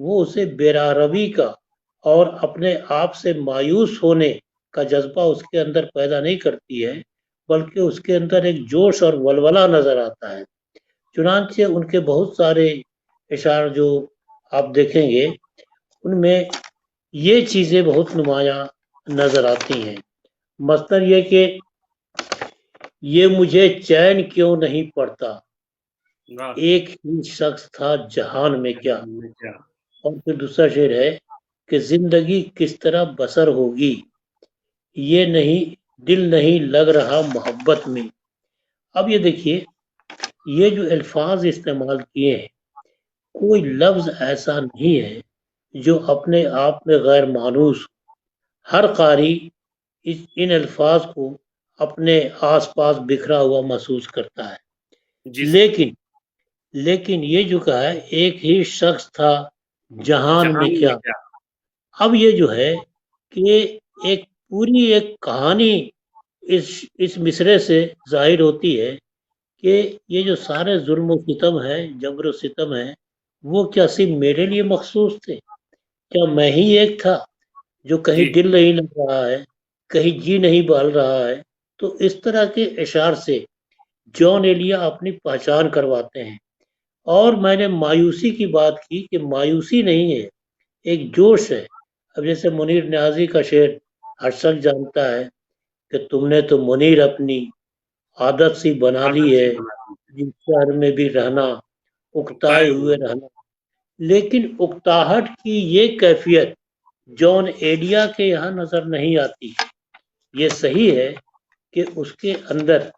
وہ اسے بےراروی کا اور اپنے آپ سے مایوس ہونے کا جذبہ اس کے اندر پیدا نہیں کرتی ہے، بلکہ اس کے اندر ایک جوش اور ولولہ نظر آتا ہے۔ چنانچہ ان کے بہت سارے اشعار جو آپ دیکھیں گے ان میں یہ چیزیں بہت نمایاں نظر آتی ہیں۔ مثلاً یہ کہ یہ مجھے چین کیوں نہیں پڑتا، واہ ایک ہی شخص تھا جہان میں کیا۔ جہان میں کیا، اور پھر دوسرا شعر ہے کہ زندگی کس طرح بسر ہوگی، یہ نہیں دل نہیں لگ رہا محبت میں۔ اب یہ دیکھیے، یہ جو الفاظ استعمال کیے ہیں، کوئی لفظ ایسا نہیں ہے جو اپنے آپ میں غیر مانوس ہو۔ ہر قاری ان الفاظ کو اپنے آس پاس بکھرا ہوا محسوس کرتا ہے، جی سر، لیکن یہ جو کہا ہے ایک ہی شخص تھا جہان میں جہان میں کیا، کیا، اب یہ جو ہے کہ ایک پوری ایک کہانی اس مصرے سے ظاہر ہوتی ہے کہ یہ جو سارے ظلم و ستم ہے، جبر و ستم ہے، وہ کیا صرف میرے لیے مخصوص تھے؟ کیا میں ہی ایک تھا جو کہیں جی دل نہیں لگ رہا ہے، کہیں جی نہیں بہل رہا ہے؟ تو اس طرح کے اشعار سے جان ایلیا اپنی پہچان کرواتے ہیں۔ اور میں نے مایوسی کی بات کی کہ مایوسی نہیں ہے، ایک جوش ہے۔ اب جیسے منیر نیازی کا شعر ہر شخص جانتا ہے کہ تم نے تو منیر اپنی عادت سی بنا لی عادت سی ہے، بنا دی، جس شہر میں بھی رہنا اکتائے اکتائے ہوئے ہوئے، رہنا۔ لیکن اکتاہٹ کی یہ کیفیت جان ایلیا کے یہاں نظر نہیں آتی۔ یہ صحیح ہے کہ اس کے اندر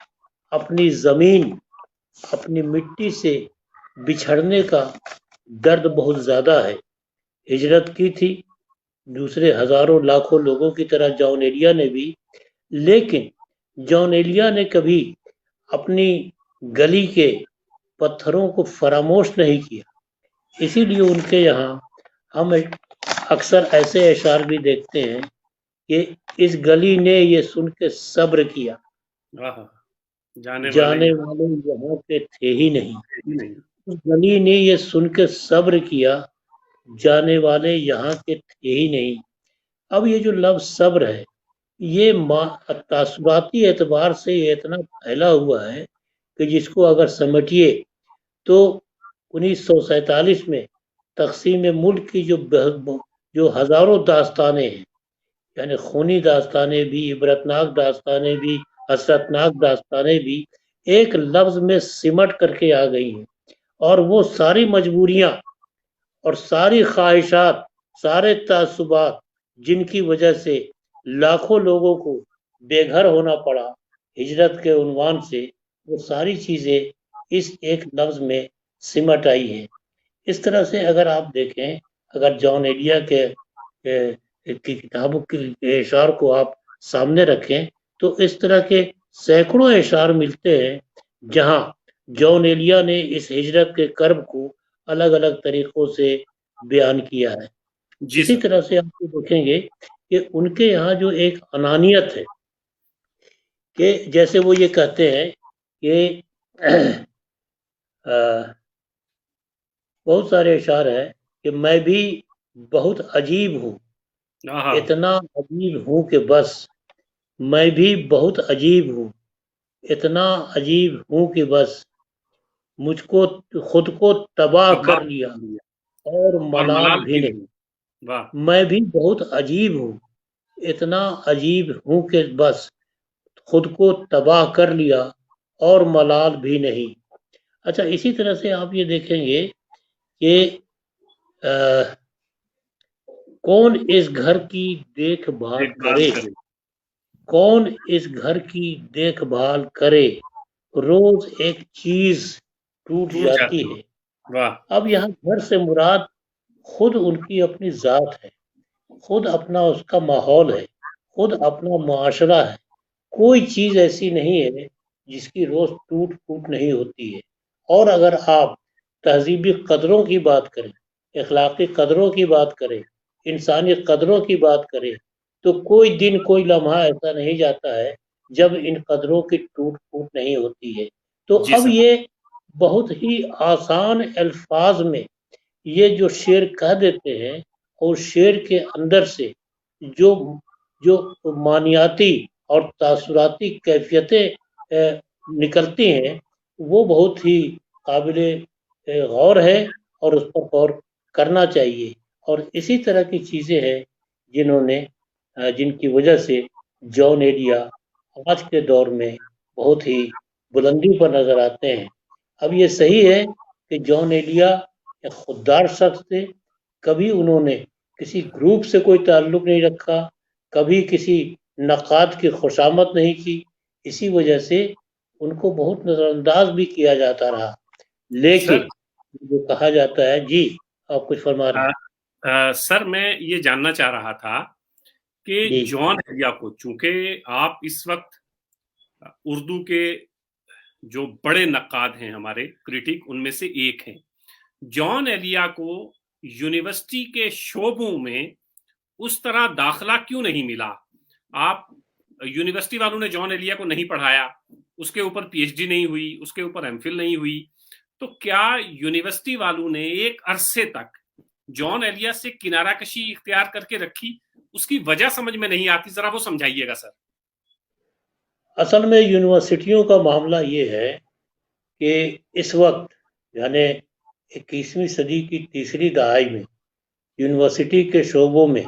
اپنی زمین، اپنی مٹی سے بچھڑنے کا درد بہت زیادہ ہے۔ ہجرت کی تھی دوسرے ہزاروں لاکھوں لوگوں کی طرح جان ایلیا نے بھی، لیکن جان ایلیا نے کبھی اپنی گلی کے پتھروں کو فراموش نہیں کیا۔ اسی لیے ان کے یہاں ہم اکثر ایسے اشعار بھی دیکھتے ہیں کہ اس گلی نے یہ سن کے صبر کیا، آہا، جانے والے جانے یہاں والے یہاں کے تھے ہی نہیں۔ تھے ہی نہیں، اس گلی نے یہ سن کے صبر کیا، جانے والے یہاں کے تھے ہی نہیں۔ اب یہ جو لفظ صبر ہے، یہ تاثراتی اعتبار سے یہ اتنا پھیلا ہوا ہے کہ جس کو اگر سمجھیے تو 1947 میں تقسیم ملک کی جو ہزاروں داستانیں ہیں، یعنی خونی داستانیں بھی، عبرتناک داستانیں بھی، حسرتناک داستانیں بھی ایک لفظ میں سمٹ کر کے آ گئی ہیں، اور وہ ساری مجبوریاں اور ساری خواہشات، سارے تعصبات جن کی وجہ سے لاکھوں لوگوں کو بے گھر ہونا پڑا ہجرت کے عنوان سے، وہ ساری چیزیں اس ایک لفظ میں سمٹ آئی ہیں۔ اس طرح سے اگر آپ دیکھیں، اگر جان ایلیا کے کی کتابوں کے اشعار کو آپ سامنے رکھیں تو اس طرح کے سینکڑوں اشعار ملتے ہیں جہاں جان ایلیا نے اس ہجرت کے کرب کو الگ الگ طریقوں سے بیان کیا ہے۔ جی اسی سر، طرح سے آپ دیکھیں گے کہ ان کے یہاں جو ایک انانیت ہے کہ جیسے وہ یہ کہتے ہیں کہ بہت سارے اشعار ہیں کہ میں بھی بہت عجیب ہوں، آہا، اتنا عجیب ہوں کہ بس، میں بھی بہت عجیب ہوں، اتنا عجیب ہوں کہ بس، مجھ کو خود کو تباہ تباہ کر لیا کر لیا اور اور ملال ملال بھی بھی نہیں۔ نہیں، واہ، میں بھی بہت عجیب ہوں، اتنا عجیب ہوں کہ بس، خود کو تباہ کر لیا اور ملال بھی نہیں۔ اچھا، اسی طرح سے آپ یہ دیکھیں گے کہ کون اس گھر کی دیکھ بھال دیکھ بھال کرے، کرے، کون اس گھر کی دیکھ بھال کرے، روز ایک چیز ٹوٹ ٹوٹ جاتی جاتی ہے۔ ہے، واہ، اب یہاں گھر سے مراد خود ان کی اپنی ذات ہے، خود اپنا اس کا ماحول ہے، خود اپنا معاشرہ ہے۔ کوئی چیز ایسی نہیں ہے جس کی روز ٹوٹ پھوٹ نہیں ہوتی ہے۔ اور اگر آپ تہذیبی قدروں کی بات کریں، اخلاقی قدروں کی بات کریں، انسانی قدروں کی بات کریں، تو کوئی دن کوئی لمحہ ایسا نہیں جاتا ہے جب ان قدروں کی ٹوٹ پھوٹ نہیں ہوتی ہے۔ تو جی اب سر، یہ بہت ہی آسان الفاظ میں یہ جو شعر کہہ دیتے ہیں اور شعر کے اندر سے جو جو معنیاتی اور تاثراتی کیفیتیں نکلتی ہیں وہ بہت ہی قابل غور ہے اور اس پر غور کرنا چاہیے. اور اسی طرح کی چیزیں ہیں جن کی وجہ سے جان ایلیا آج کے دور میں بہت ہی بلندی پر نظر آتے ہیں. اب یہ صحیح ہے کہ جان ایلیا ایک خوددار شخص تھے. کبھی انہوں نے کسی گروپ سے کوئی تعلق نہیں رکھا, کبھی کسی نقاد کی خوشامد نہیں کی. اسی وجہ سے ان کو بہت نظر انداز بھی کیا جاتا رہا. لیکن جو کہا جاتا ہے, جی آپ کچھ فرما رہے ہیں. سر میں یہ جاننا چاہ رہا تھا کہ جان ایلیا کو, چونکہ آپ اس وقت اردو کے جو بڑے نقاد ہیں ہمارے کریٹک ان میں سے ایک ہیں, جان ایلیا کو یونیورسٹی کے شعبوں میں اس طرح داخلہ کیوں نہیں ملا؟ آپ یونیورسٹی والوں نے جان ایلیا کو نہیں پڑھایا, اس کے اوپر پی ایچ ڈی نہیں ہوئی, اس کے اوپر ایم فل نہیں ہوئی, تو کیا یونیورسٹی والوں نے ایک عرصے تک جان ایلیا سے کنارہ کشی اختیار کر کے رکھی؟ اس کی وجہ سمجھ میں نہیں آتی, ذرا وہ سمجھائیے گا سر. اصل میں یونیورسٹیوں کا معاملہ یہ ہے کہ اس وقت یعنی 21ویں صدی کی تیسری دہائی میں یونیورسٹی کے شعبوں میں,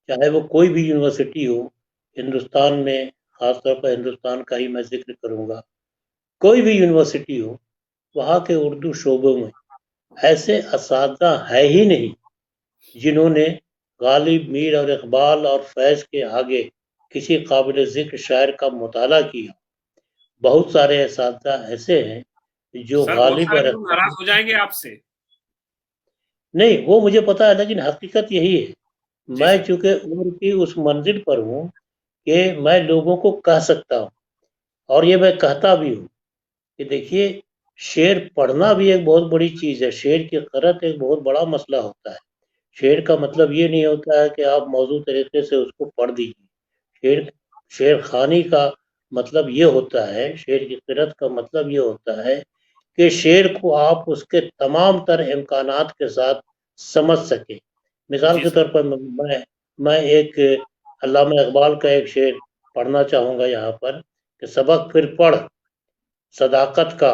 چاہے وہ کوئی بھی یونیورسٹی ہو, ہندوستان میں خاص طور پر ہندوستان کا ہی میں ذکر کروں گا, کوئی بھی یونیورسٹی ہو, وہاں کے اردو شعبوں میں ایسے اساتذہ ہے ہی نہیں جنہوں نے غالب, میر اور اقبال اور فیض کے آگے کسی قابل ذکر شاعر کا مطالعہ کیا. بہت سارے اساتذہ ایسے ہیں جو غالب اور ناراض ہو جائیں گے آپ سے. نہیں, وہ مجھے پتا ہے, لیکن حقیقت یہی ہے. میں چونکہ عمر کی اس منزل پر ہوں کہ میں لوگوں کو کہہ سکتا ہوں, اور یہ میں کہتا بھی ہوں کہ دیکھیے, شعر پڑھنا بھی ایک بہت بڑی چیز ہے. شعر کی قرأت ایک بہت بڑا مسئلہ ہوتا ہے. شعر کا مطلب یہ نہیں ہوتا ہے کہ آپ موضوع طریقے سے اس کو پڑھ دیجیے. شعر خوانی کا مطلب یہ ہوتا ہے, شعر کی قرأت کا مطلب یہ ہوتا ہے کہ شعر کو آپ اس کے تمام تر امکانات کے ساتھ سمجھ سکیں. مثال کے طور پر میں ایک علامہ اقبال کا ایک شعر پڑھنا چاہوں گا یہاں پر کہ سبق پھر پڑھ صداقت کا,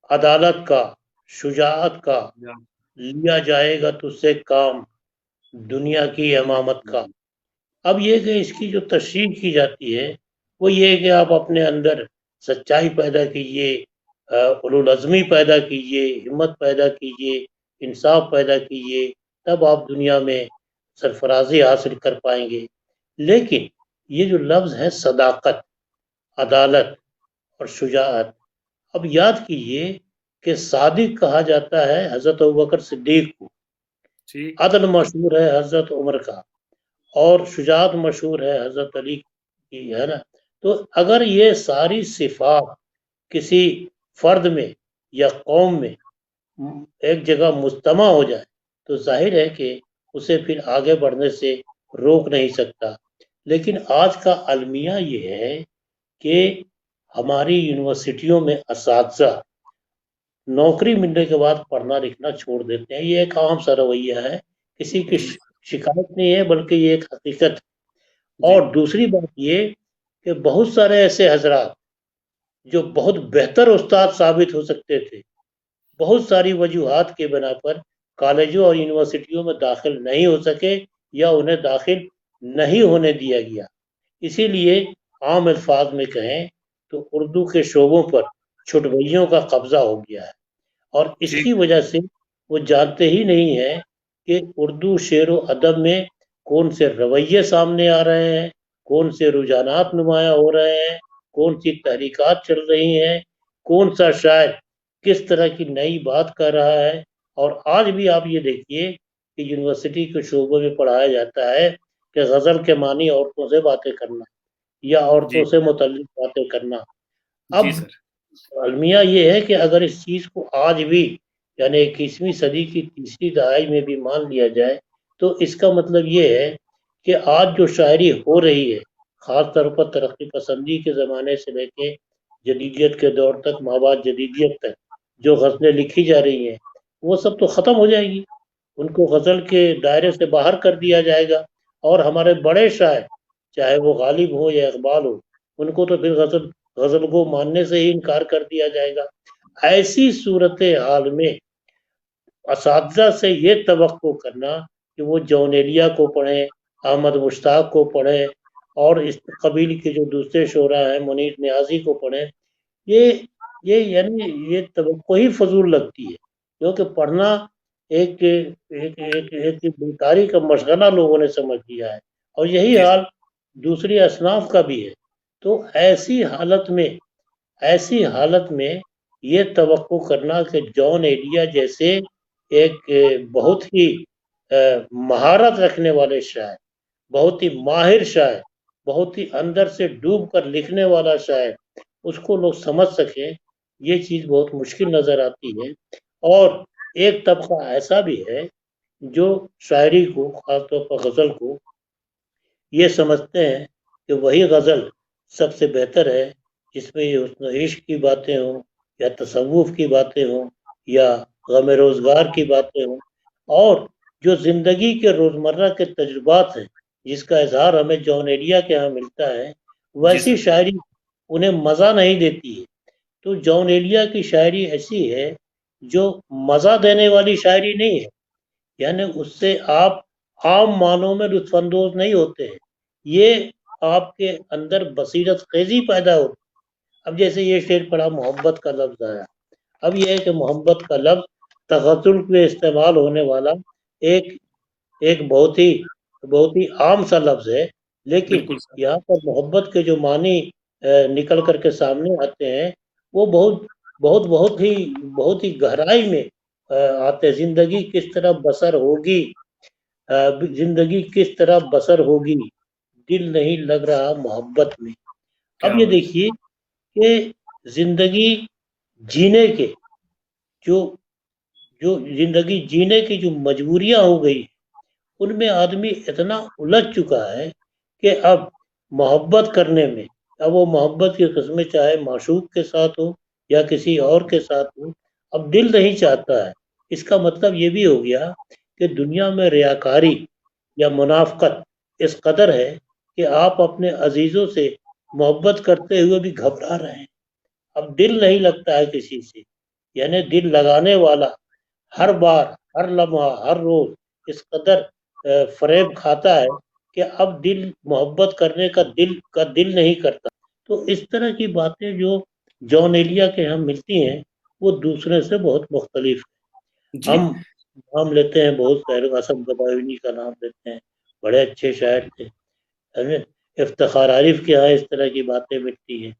عدالت کا, شجاعت کا, لیا جائے گا تجھ سے کام دنیا کی امامت کا. اب یہ کہ اس کی جو تشریح کی جاتی ہے وہ یہ کہ آپ اپنے اندر سچائی پیدا کیجیے, اولوالعزمی پیدا کیجیے, ہمت پیدا کیجیے, انصاف پیدا کیجیے, تب آپ دنیا میں سرفرازی حاصل کر پائیں گے. لیکن یہ جو لفظ ہے صداقت, عدالت اور شجاعت, اب یاد کیجیے کہ صادق کہا جاتا ہے حضرت ابوبکر صدیق کو, عدل مشہور ہے حضرت عمر کا, اور شجاعت مشہور ہے حضرت علی کی, ہے نا. تو اگر یہ ساری صفات کسی فرد میں یا قوم میں ایک جگہ مجتمع ہو جائے تو ظاہر ہے کہ اسے پھر آگے بڑھنے سے روک نہیں سکتا. لیکن آج کا المیہ یہ ہے کہ ہماری یونیورسٹیوں میں اساتذہ نوکری ملنے کے بعد پڑھنا لکھنا چھوڑ دیتے ہیں. یہ ایک عام سا رویہ ہے, کسی کی شکایت نہیں ہے بلکہ یہ ایک حقیقت. اور دوسری بات یہ کہ بہت سارے ایسے حضرات جو بہت بہتر استاد ثابت ہو سکتے تھے, بہت ساری وجوہات کے بنا پر کالجوں اور یونیورسٹیوں میں داخل نہیں ہو سکے یا انہیں داخل نہیں ہونے دیا گیا. اسی لیے عام الفاظ میں کہیں تو اردو کے شعبوں پر چھٹوئیوں کا قبضہ ہو گیا ہے, اور اس کی وجہ سے وہ جانتے ہی نہیں ہیں کہ اردو شعر و ادب میں کون سے رویے سامنے آ رہے ہیں, کون سے رجحانات نمایاں ہو رہے ہیں, کون سی تحریکات چل رہی ہیں, کون سا شاعر کس طرح کی نئی بات کر رہا ہے. اور آج بھی آپ یہ دیکھیے کہ یونیورسٹی کے شعبوں میں پڑھایا جاتا ہے کہ غزل کے معنی عورتوں سے باتیں کرنا یا عورتوں سے متعلق باتیں کرنا. اب المیہ یہ ہے کہ اگر اس چیز کو آج بھی یعنی 21ویں صدی کی تیسری دہائی میں بھی مان لیا جائے تو اس کا مطلب یہ ہے کہ آج جو شاعری ہو رہی ہے, خاص طور پر ترقی پسندی کے زمانے سے لے کے جدیدیت کے دور تک, مابعد جدیدیت تک جو غزلیں لکھی جا رہی ہیں, وہ سب تو ختم ہو جائے گی، ان کو غزل کے دائرے سے باہر کر دیا جائے گا، اور ہمارے بڑے شاعر چاہے وہ غالب ہو یا اقبال ہو، ان کو تو پھر غزل کو ماننے سے ہی انکار کر دیا جائے گا۔ ایسی صورت حال میں اساتذہ سے یہ توقع کرنا کہ وہ جون ایلیا کو پڑھیں، احمد مشتاق کو پڑھیں، اور اس قبیل کے جو دوسرے شعراء ہیں منیر نیازی کو پڑھیں، یہ یعنی یہ توقع ہی فضول لگتی ہے، کیونکہ پڑھنا ایک بیکاری کا مشغلہ لوگوں نے سمجھ لیا ہے، اور یہی جی حال دوسری اصناف کا بھی ہے۔ تو ایسی حالت میں یہ توقع کرنا کہ جون ایلیا جیسے ایک بہت ہی مہارت رکھنے والے شاعر، بہت ہی ماہر شاعر، بہت ہی اندر سے ڈوب کر لکھنے والا شاعر، اس کو لوگ سمجھ سکیں، یہ چیز بہت مشکل نظر آتی ہے۔ اور ایک طبقہ ایسا بھی ہے جو شاعری کو، خاص طور پر غزل کو، یہ سمجھتے ہیں کہ وہی غزل سب سے بہتر ہے جس میں یہ حسن و عشق کی باتیں ہوں، یا تصوف کی باتیں ہوں، یا غم روزگار کی باتیں ہوں، اور جو زندگی کے روزمرہ کے تجربات ہیں جس کا اظہار ہمیں جون ایلیا کے ہاں ملتا ہے، جی ویسی سر، شاعری انہیں مزہ نہیں دیتی ہے۔ تو جون ایلیا کی شاعری ایسی ہے جو مزہ دینے والی شاعری نہیں ہے، یعنی اس سے آپ عام معنوں میں لطف اندوز نہیں ہوتے ہیں، یہ آپ کے اندر بصیرت خیزی پیدا ہوتی۔ اب جیسے یہ شعر پڑھا، محبت کا لفظ آیا، اب یہ ہے کہ محبت کا لفظ تغزل میں استعمال ہونے والا ایک بہت ہی عام سا لفظ ہے، لیکن بالکل سر، یہاں پر محبت کے جو معنی نکل کر کے سامنے آتے ہیں، وہ بہت ہی گہرائی میں آتے ہیں۔ زندگی کس طرح بسر ہوگی، زندگی کس طرح بسر ہوگی، دل نہیں لگ رہا محبت میں۔ اب کیا یہ بات، دیکھیے کہ زندگی جینے کے جو زندگی جینے کی جو مجبوریاں ہو گئی، ان میں آدمی اتنا الجھ چکا ہے کہ اب محبت کرنے میں، اب وہ محبت کی قسمیں چاہے معشوق کے ساتھ ہو یا کسی اور کے ساتھ ہو، اب دل نہیں چاہتا ہے۔ اس کا مطلب یہ بھی ہو گیا کہ دنیا میں ریاکاری یا منافقت اس قدر ہے کہ آپ اپنے عزیزوں سے محبت کرتے ہوئے بھی گھبرا رہے ہیں، اب دل نہیں لگتا ہے کسی سے، یعنی دل لگانے والا ہر بار، ہر لمحہ، ہر روز اس قدر فریب کھاتا ہے کہ اب دل محبت کرنے کا دل نہیں کرتا۔ تو اس طرح کی باتیں جو جون ایلیا کے ہم ملتی ہیں، وہ دوسرے سے بہت مختلف ہے۔ جی ہم نام لیتے ہیں بہت سارے، اسد گداوینی کا نام لیتے ہیں، بڑے اچھے شاعر تھے۔ افتخار عارف کے یہاں اس طرح کی باتیں ملتی ہیں،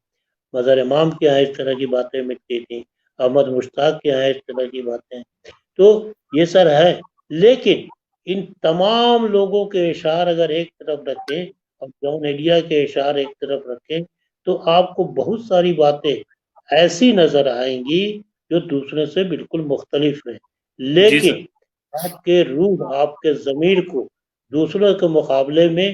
مظہر امام کے یہاں اس طرح کی باتیں ملتی تھیں، احمد مشتاق کے یہاں اس طرح کی باتیں۔ تو یہ سر ہے، لیکن ان تمام لوگوں کے اشعار اگر ایک طرف رکھیں اور جون ایلیا کے اشعار ایک طرف رکھیں، تو آپ کو بہت ساری باتیں ایسی نظر آئیں گی جو دوسرے سے بالکل مختلف ہیں، جی سر، لیکن آپ کے روح، آپ کے ضمیر کو دوسروں کے مقابلے میں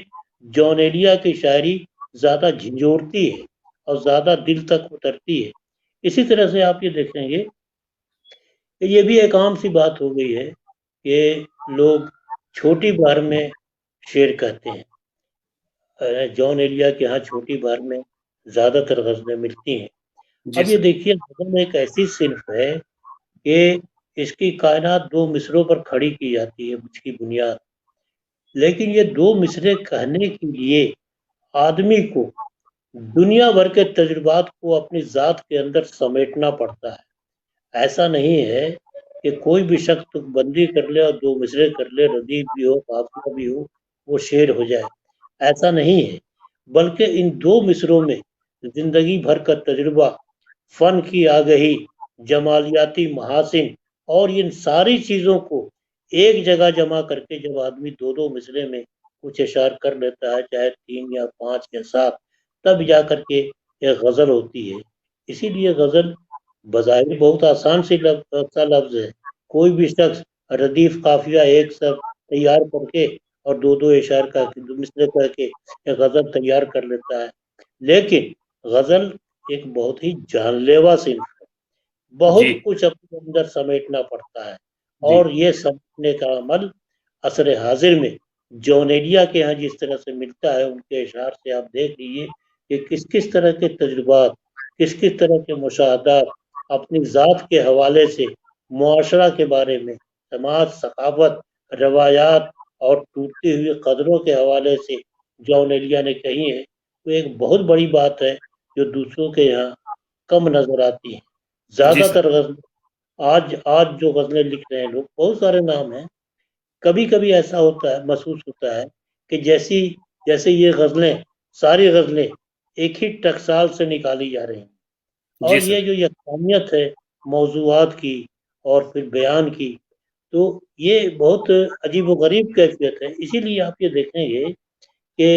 جون ایلیا کی شاعری زیادہ جھنجھوڑتی ہے اور زیادہ دل تک اترتی ہے۔ اسی طرح سے آپ یہ دیکھیں گے کہ یہ بھی ایک عام سی بات ہو گئی ہے کہ لوگ چھوٹی بار میں شعر کہتے ہیں، جون ایلیا کے ہاں چھوٹی بار میں زیادہ تر غزلیں ملتی ہیں۔ جی اب یہ سر، دیکھیے، غزل ایک ایسی صنف ہے کہ اس کی کائنات دو مصروں پر کھڑی کی جاتی ہے، اس کی بنیاد، لیکن یہ دو مصرے کہنے کے لیے آدمی کو دنیا بھر کے تجربات کو اپنی ذات کے اندر سمیٹنا پڑتا ہے۔ ایسا نہیں ہے کہ کوئی بھی شخص تک بندی کر لے اور دو مصرے کر لے، ردیف بھی ہو، قافیہ بھی ہو، وہ شعر ہو جائے، ایسا نہیں ہے، بلکہ ان دو مصروں میں زندگی بھر کا تجربہ، فن کی آگہی، جمالیاتی محاسن، اور ان ساری چیزوں کو ایک جگہ جمع کر کے جب آدمی دو دو مصرے میں کچھ اشعار کر لیتا ہے، چاہے 3 یا 5 یا 7، تب جا کر کے ایک غزل ہوتی ہے۔ اسی لیے غزل بظاہر بہت آسان سا لفظ ہے، کوئی بھی شخص ردیف قافیہ ایک سب تیار کر کے اور دو دو اشعار کا دو مصرے کر کے ایک غزل تیار کر لیتا ہے، لیکن غزل ایک بہت ہی جان لیوا صنف ہے، جی بہت کچھ اپنے اندر سمیٹنا پڑتا ہے، اور یہ سمجھنے کا عمل عصر حاضر میں جون ایلیا کے ہاں جس طرح سے ملتا ہے، ان کے اشعار سے آپ دیکھ لیجیے کہ کس کس طرح کے تجربات، کس کس طرح کے مشاہدات اپنی ذات کے حوالے سے، معاشرہ کے بارے میں، سماج، ثقافت، روایات اور ٹوٹتی ہوئی قدروں کے حوالے سے جون ایلیا نے کہی ہے، وہ ایک بہت بڑی بات ہے جو دوسروں کے یہاں کم نظر آتی ہے۔ زیادہ تر غزل آج جو غزلیں لکھ رہے ہیں لوگ، بہت سارے نام ہیں، کبھی کبھی ایسا ہوتا ہے، محسوس ہوتا ہے کہ جیسے یہ غزلیں، ساری غزلیں ایک ہی ٹکسال سے نکالی جا رہی ہیں، اور یہ جو یکسانیت ہے موضوعات کی اور پھر بیان کی، تو یہ بہت عجیب و غریب کیفیت ہے۔ اسی لیے آپ یہ دیکھیں گے کہ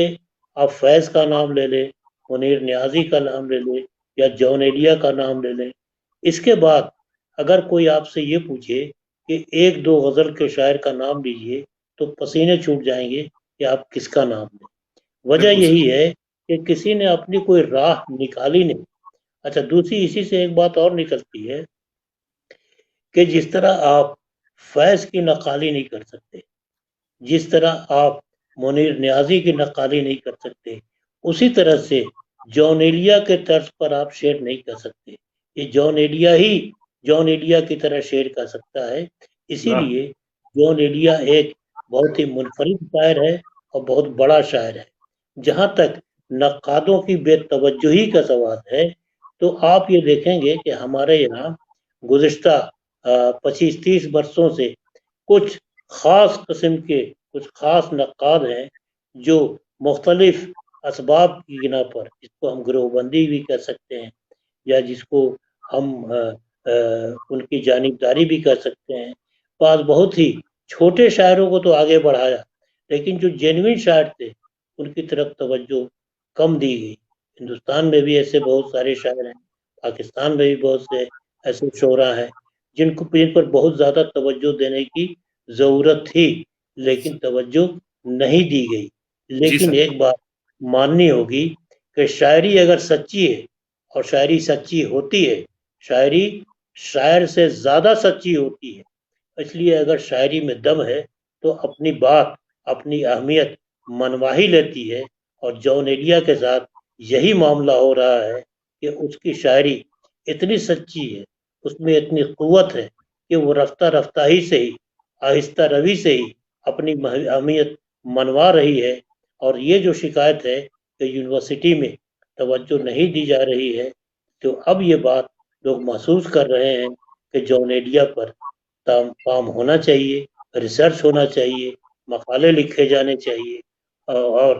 آپ فیض کا نام لے لیں، منیر نیازی کا نام لے لیں، یا جون ایلیا کا نام لے لیں، اس کے بعد اگر کوئی آپ سے یہ پوچھے کہ ایک دو غزل کے شاعر کا نام لیجئے تو پسینے چھوٹ جائیں گے کہ آپ کس کا نام لیں۔ وجہ یہی ہے کہ کسی نے اپنی کوئی راہ نکالی نہیں۔ اچھا، دوسری اسی سے ایک بات اور نکلتی ہے کہ جس طرح آپ فیض کی نقالی نہیں کر سکتے، جس طرح آپ منیر نیازی کی نقالی نہیں کر سکتے، اسی طرح سے جون ایلیا کے طرز پر آپ شعر نہیں کر سکتے۔ یہ جون ایلیا ہی جون ایلیا کی طرح شعر کر سکتا ہے۔ اسی لیے جون ایلیا ایک بہت ہی منفرد شاعر ہے اور بہت بڑا شاعر ہے۔ جہاں تک نقادوں کی بے توجہی کا سوال ہے، تو آپ یہ دیکھیں گے کہ ہمارے یہاں گزشتہ 25-30 برسوں سے کچھ خاص قسم کے کچھ خاص نقاد ہیں جو مختلف اسباب کی بنا پر، جس کو ہم گروہ بندی بھی کہہ سکتے ہیں یا جس کو ہم ان کی جانبداری بھی کہہ سکتے ہیں، بعض بہت ہی چھوٹے شاعروں کو تو آگے بڑھایا، لیکن جو جینوین شاعر تھے ان کی طرف توجہ کم دی گئی۔ ہندوستان میں بھی ایسے بہت سارے شاعر ہیں، پاکستان میں بھی بہت سے ایسے شعراء ہیں جن پر بہت زیادہ توجہ دینے کی ضرورت تھی، لیکن توجہ نہیں دی گئی۔ لیکن ایک بات ماننی ہوگی کہ شاعری اگر سچی ہے، اور شاعری سچی ہوتی ہے، شاعری شاعر سے زیادہ سچی ہوتی ہے، اس لیے اگر شاعری میں دم ہے تو اپنی بات، اپنی اہمیت منوا ہی لیتی ہے، اور جون ایلیا کے ساتھ یہی معاملہ ہو رہا ہے کہ اس کی شاعری اتنی سچی ہے، اس میں اتنی قوت ہے کہ وہ رفتہ رفتہ ہی سے ہی، آہستہ روی سے ہی اپنی اہمیت منوا رہی ہے۔ اور یہ جو شکایت ہے کہ یونیورسٹی میں توجہ نہیں دی جا رہی ہے، تو اب یہ بات لوگ محسوس کر رہے ہیں کہ جون ایلیا پر کام ہونا چاہیے، ریسرچ ہونا چاہیے، مقالے لکھے جانے چاہیے، اور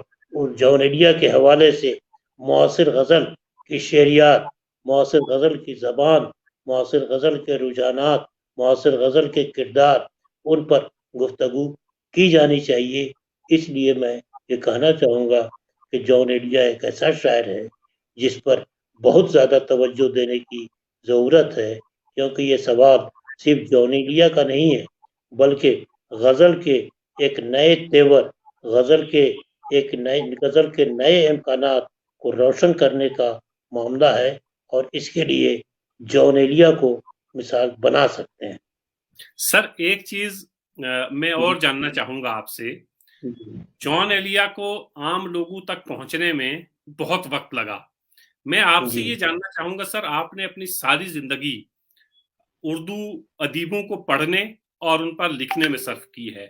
جون ایلیا کے حوالے سے معاصر غزل کی شعریات، معاصر غزل کی زبان، معاصر غزل کے رجحانات، معاصر غزل کے کردار، ان پر گفتگو کی جانی چاہیے۔ اس لیے میں یہ کہنا چاہوں گا کہ جون ایلیا ایک ایسا شاعر ہے جس پر بہت زیادہ توجہ دینے کی ضرورت ہے، کیونکہ یہ سوال صرف جون ایلیا کا نہیں ہے، بلکہ غزل کے ایک نئے تیور، غزل کے نئے امکانات کو روشن کرنے کا معاملہ ہے، اور اس کے لیے جون ایلیا کو مثال بنا سکتے ہیں۔ سر ایک چیز میں اور جاننا چاہوں گا آپ سے، جون ایلیا کو عام لوگوں تک پہنچنے میں بہت وقت لگا۔ میں آپ سے یہ جاننا چاہوں گا سر، آپ نے اپنی ساری زندگی اردو ادیبوں کو پڑھنے اور ان پر لکھنے میں صرف کی ہے۔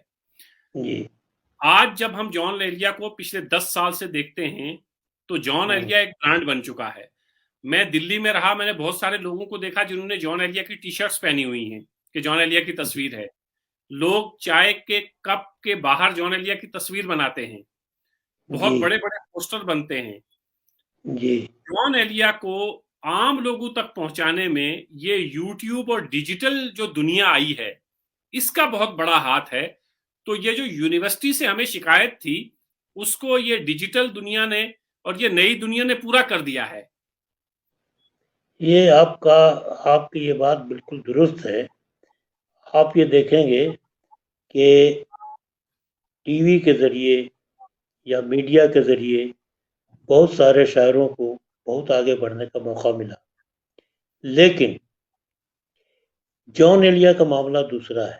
آج جب ہم جون ایلیا کو پچھلے 10 سال سے دیکھتے ہیں تو جون ایلیا ایک برانڈ بن چکا ہے۔ میں دلی میں رہا، میں نے بہت سارے لوگوں کو دیکھا جنہوں نے جون ایلیا کی ٹی شرٹس پہنی ہوئی ہیں کہ جون ایلیا کی تصویر ہے۔ لوگ چائے کے کپ کے باہر جون ایلیا کی تصویر بناتے ہیں، بہت بڑے بڑے پوسٹر بنتے ہیں۔ جون ایلیا کو عام لوگوں تک پہنچانے میں یہ یوٹیوب اور ڈیجیٹل جو دنیا آئی ہے، اس کا بہت بڑا ہاتھ ہے۔ تو یہ جو یونیورسٹی سے ہمیں شکایت تھی، اس کو یہ ڈیجیٹل دنیا نے اور یہ نئی دنیا نے پورا کر دیا ہے۔ یہ آپ کی یہ بات بالکل درست ہے۔ آپ یہ دیکھیں گے کہ ٹی وی کے ذریعے یا میڈیا کے ذریعے بہت سارے شاعروں کو بہت آگے بڑھنے کا موقع ملا، لیکن جون ایلیا کا معاملہ دوسرا ہے۔